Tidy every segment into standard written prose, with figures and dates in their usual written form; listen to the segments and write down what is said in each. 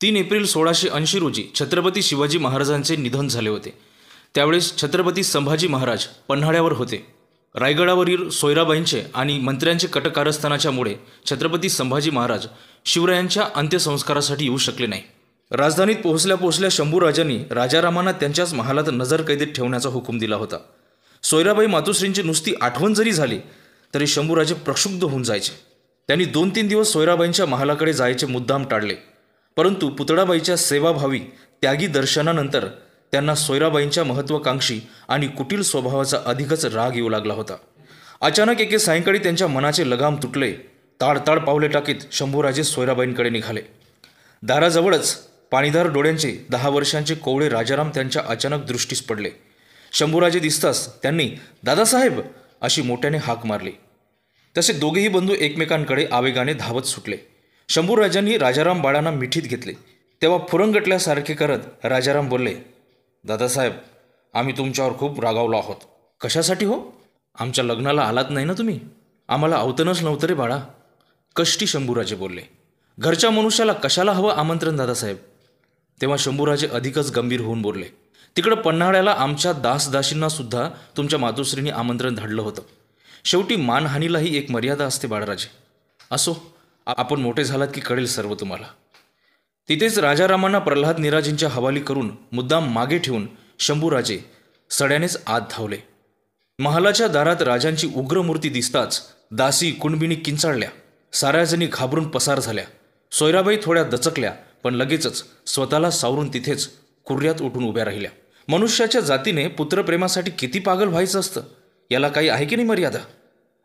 3 April 1680 रोजी छत्रपती शिवाजी महाराजांचे निधन झाले होते. त्यावेळेस छत्रपती संभाजी महाराज पन्हाळ्यावर होते. रायगडावरील सोयराबाईंचे आणि मंत्र्यांचे कटकारस्थानाच्यामुळे छत्रपती संभाजी महाराज शिवरायांच्या अंत्यसंस्कारासाठी येऊ शकले नाही. राजधानीत पोहोचल्या पोहोचल्या शंभूराजांनी राजारामांना त्यांच्याच महालात नजरकैदेत ठेवण्याचा हुकूम दिला होता. सोयराबाई मातोश्रींची नुसती आठवण जरी झाली तरी शंभूराजे प्रक्षुब्ध होऊन जायचे. त्यांनी 2-3 दिवस सोयराबाईंच्या महालाकडे जायचे मुद्दाम टाळले. परंतु पुतळाबाईच्या सेवाभावी त्यागी दर्शनानंतर त्यांना सोयराबाईंच्या महत्त्वाकांक्षी आणि कुटील स्वभावाचा अधिकच राग येऊ लागला होता. अचानक एके सायंकाळी त्यांच्या मनाचे लगाम तुटले. ताडताड पावले टाकीत शंभूराजे सोयराबाईंकडे निघाले. दाराजवळच पाणीदार डोळ्यांचे 10 वर्षांचे कोवळे राजाराम त्यांच्या अचानक दृष्टीस पडले. शंभूराजे दिसताच त्यांनी दादासाहेब अशी मोठ्याने हाक मारली. तसे दोघेही बंधू एकमेकांकडे आवेगाने धावत सुटले. शंभूराजांनी राजाराम बाळांना मिठीत घेतले. तेव्हा फुरंगटल्यासारखे करत राजाराम बोलले, दादासाहेब, आम्ही तुमच्यावर खूप रागावलो आहोत. कशासाठी हो? आमच्या लग्नाला आलात नाही ना तुम्ही? आम्हाला अवतनच नव्हतं रे बाळा. कष्टी शंभूराजे बोलले. घरच्या मनुष्याला कशाला हवं आमंत्रण दादासाहेब? तेव्हा शंभूराजे अधिकच गंभीर होऊन बोलले, तिकडं पन्हाळ्याला आमच्या दासदासींना सुद्धा तुमच्या मातोश्रींनी आमंत्रण धाडलं होतं. शेवटी मानहानीलाही एक मर्यादा असते बाळराजे. असो, आपण मोठे झालात की कळेल सर्व तुम्हाला. तिथेच राजारामांना प्रल्हाद निराजींच्या हवाली करून मुद्दाम मागे ठेवून शंभूराजे सड्यानेच आत धावले. महालाच्या दारात राजांची उग्र मूर्ती दिसताच दासी कुणबिणी किंचाळल्या. साऱ्याजणी घाबरून पसार झाल्या. सोयराबाई थोड्या दचकल्या, पण लगेचच स्वतःला सावरून तिथेच कुर्यात उठून उभ्या राहिल्या. मनुष्याच्या जातीने पुत्रप्रेमासाठी किती पागल व्हायचं असतं, याला काही आहे की नाही मर्यादा?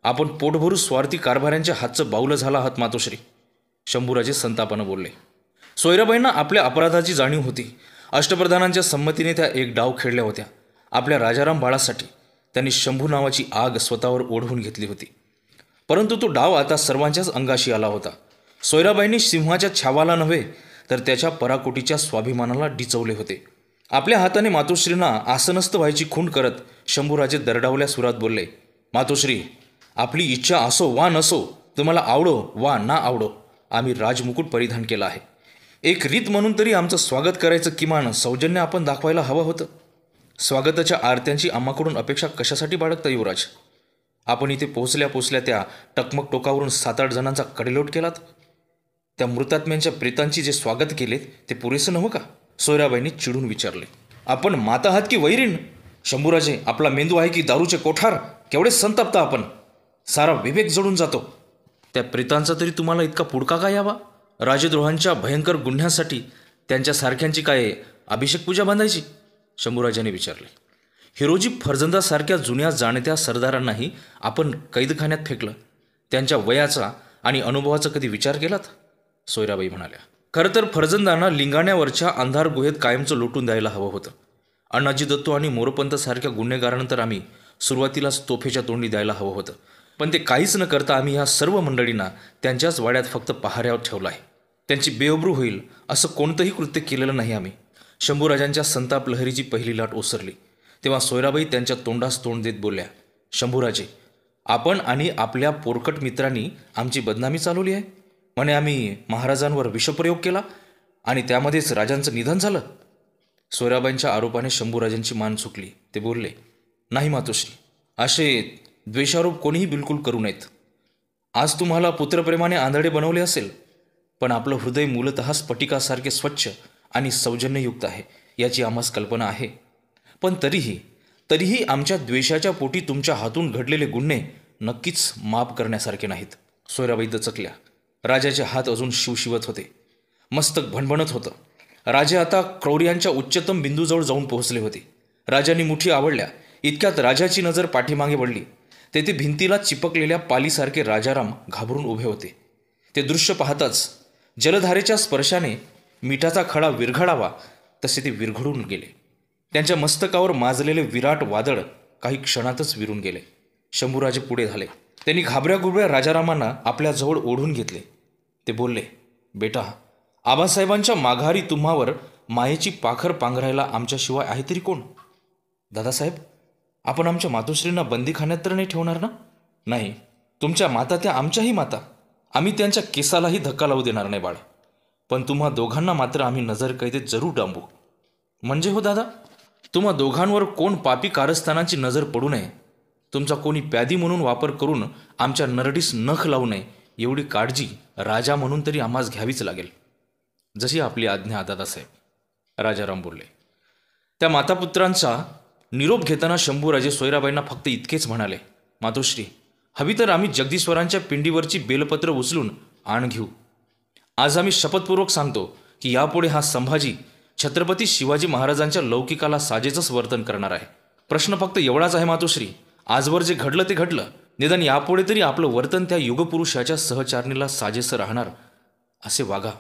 आपण पोटभरू स्वार्थी कारभाऱ्यांच्या हातचं बाऊलं झाला आहात मातोश्री, शंभूराजे संतापानं बोलले. सोयराबाईंना आपल्या अपराधाची जाणीव होती. अष्टप्रधानांच्या संमतीने त्या एक डाव खेळल्या होत्या. आपल्या राजाराम बाळासाठी त्यांनी शंभू नावाची आग स्वतःवर ओढवून घेतली होती. परंतु तो डाव आता सर्वांच्याच अंगाशी आला होता. सोयराबाईंनी सिंहाच्या छावाला नव्हे तर त्याच्या पराकोटीच्या स्वाभिमानाला डिचवले होते. आपल्या हाताने मातोश्रींना आसनस्थ व्हायची खूण करत शंभूराजे दरडावल्या सुरात बोलले, मातोश्री, आपली इच्छा असो वा नसो, तुम्हाला आवडो वा ना आवडो, आम्ही राजमुकुट परिधान केला आहे. एक रीत म्हणून तरी आमचं स्वागत करायचं किमान सौजन्य आपण दाखवायला हवं होतं. स्वागताच्या आरत्यांची आम्हाकडून अपेक्षा कशासाठी बाळगता युवराज? आपण इथे पोहोचल्या पोहोचल्या त्या टकमक टोकावरून 7-8 जणांचा कडेलोट केलात. त्या मृतात्म्यांच्या प्रेतांची जे स्वागत केलेत ते पुरेसं नव्हं का? सोयराबाईंनी चिडून विचारले. आपण माता आहात की वैरीण? शंभूराजे, आपला मेंदू आहे की दारूचे कोठार? केवढे संतप्ता आपण, सारा विवेक जळून जातो. त्या प्रेतांचा तरी तुम्हाला इतका पुडका का यावा? राजद्रोहांच्या भयंकर गुन्ह्यासाठी त्यांच्यासारख्यांची काय अभिषेक पूजा बांधायची? शंभूराजांनी विचारले. हिरोजी फर्जंदासारख्या जुन्या जाणत्या सरदारांनाही आपण कैदखान्यात फेकलं. त्यांच्या वयाचा आणि अनुभवाचा कधी विचार केलात? सोयराबाई म्हणाल्या. खरं तर फर्जंदांना लिंगाण्यावरच्या अंधार गुहेत कायमचं लोटून द्यायला हवं होतं. अण्णाजी दत्तो आणि मोरपंतसारख्या गुन्हेगारांनंतर आम्ही सुरुवातीलाच तोफेच्या तोंडी द्यायला हवं होतं. पण ते काहीच न करता आम्ही ह्या सर्व मंडळींना त्यांच्याच वाड्यात फक्त पहाऱ्यावर ठेवलं आहे. त्यांची बेअब्रू होईल असं कोणतंही कृत्य केलेलं नाही आम्ही. शंभूराजांच्या संताप लहरीची पहिली लाट ओसरली. तेव्हा सोयराबाई त्यांच्या तोंडास तोंड देत बोलल्या, शंभूराजे, आपण आणि आपल्या पोरकट मित्रांनी आमची बदनामी चालवली आहे. म्हणे आम्ही महाराजांवर विषप्रयोग केला आणि त्यामध्येच राजांचं निधन झालं. सोयराबाईंच्या आरोपाने शंभूराजांची मान चुकली. ते बोलले, नाही मातोश्री, असे द्वेषारोप कोणीही बिलकुल करू नयेत. आज तुम्हाला पुत्रप्रेमाने आंधळे बनवले असेल, पण आपलं हृदय मूलतः स्फटिकासारखे स्वच्छ आणि सौजन्ययुक्त आहे याची आम्हास कल्पना आहे. पण तरीही आमच्या द्वेषाच्या पोटी तुमच्या हातून घडलेले गुन्हे नक्कीच माफ करण्यासारखे नाहीत. सोयराबाई दचकल्या. राजाचे हात अजून शिवशिवत होते. मस्तक भणभणत होतं. राजे आता क्रौर्यांच्या उच्चतम बिंदूजवळ जाऊन पोहोचले होते. राजांनी मुठी आवडल्या. इतक्यात राजाची नजर पाठीमागे वळली. तेथे भिंतीला चिपकलेल्या पालीसारखे राजाराम घाबरून उभे होते. ते दृश्य पाहताच जलधारेच्या स्पर्शाने मिठाचा खडा विरघळावा तसे ते विरघळून गेले. त्यांच्या मस्तकावर माजलेले विराट वादळ काही क्षणातच विरून गेले. शंभूराजे पुढे झाले. त्यांनी घाबऱ्या राजारामांना आपल्याजवळ ओढून घेतले. ते बोलले, बेटा, आबासाहेबांच्या माघारी तुम्हावर मायेची पाखर पांघरायला आमच्याशिवाय आहे तरी कोण? दादासाहेब, आपण आमच्या मातोश्रींना बंदीखान्यात तर नाही ठेवणार ना? नाही, तुमच्या माता त्या आमच्याही माता. आम्ही त्यांच्या केसालाही धक्का लावू देणार नाही बाळा. पण तुम्हा दोघांना मात्र आम्ही नजरकैदेत जरूर डांबू. म्हणजे हो दादा, तुम्हा दोघांवर कोण पापी कारस्थानाची नजर पडू नये, तुमचा कोणी प्यादी म्हणून वापर करून आमच्या नरडीस नख लावू नये, एवढी काळजी राजा म्हणून तरी आम्हास घ्यावीच लागेल. जशी आपली आज्ञा दादासाहेब, राजाराम बोलले. त्या मातापुत्रांचा निरोप घेताना शंभूराजे सोयराबाईंना फक्त इतकेच म्हणाले, मातोश्री, हवी तर आम्ही जगदीश्वरांच्या पिंडीवरची बेलपत्र उचलून आण घेऊ. आज आम्ही शपथपूर्वक सांगतो की यापुढे हा संभाजी छत्रपती शिवाजी महाराजांच्या लौकिकाला साजेचंच वर्तन करणार आहे. प्रश्न फक्त एवढाच आहे मातोश्री, आजवर जे घडलं ते घडलं, निदान यापुढे तरी आपलं वर्तन त्या युगपुरुषाच्या सहचारणीला साजेसं राहणार असे वागा.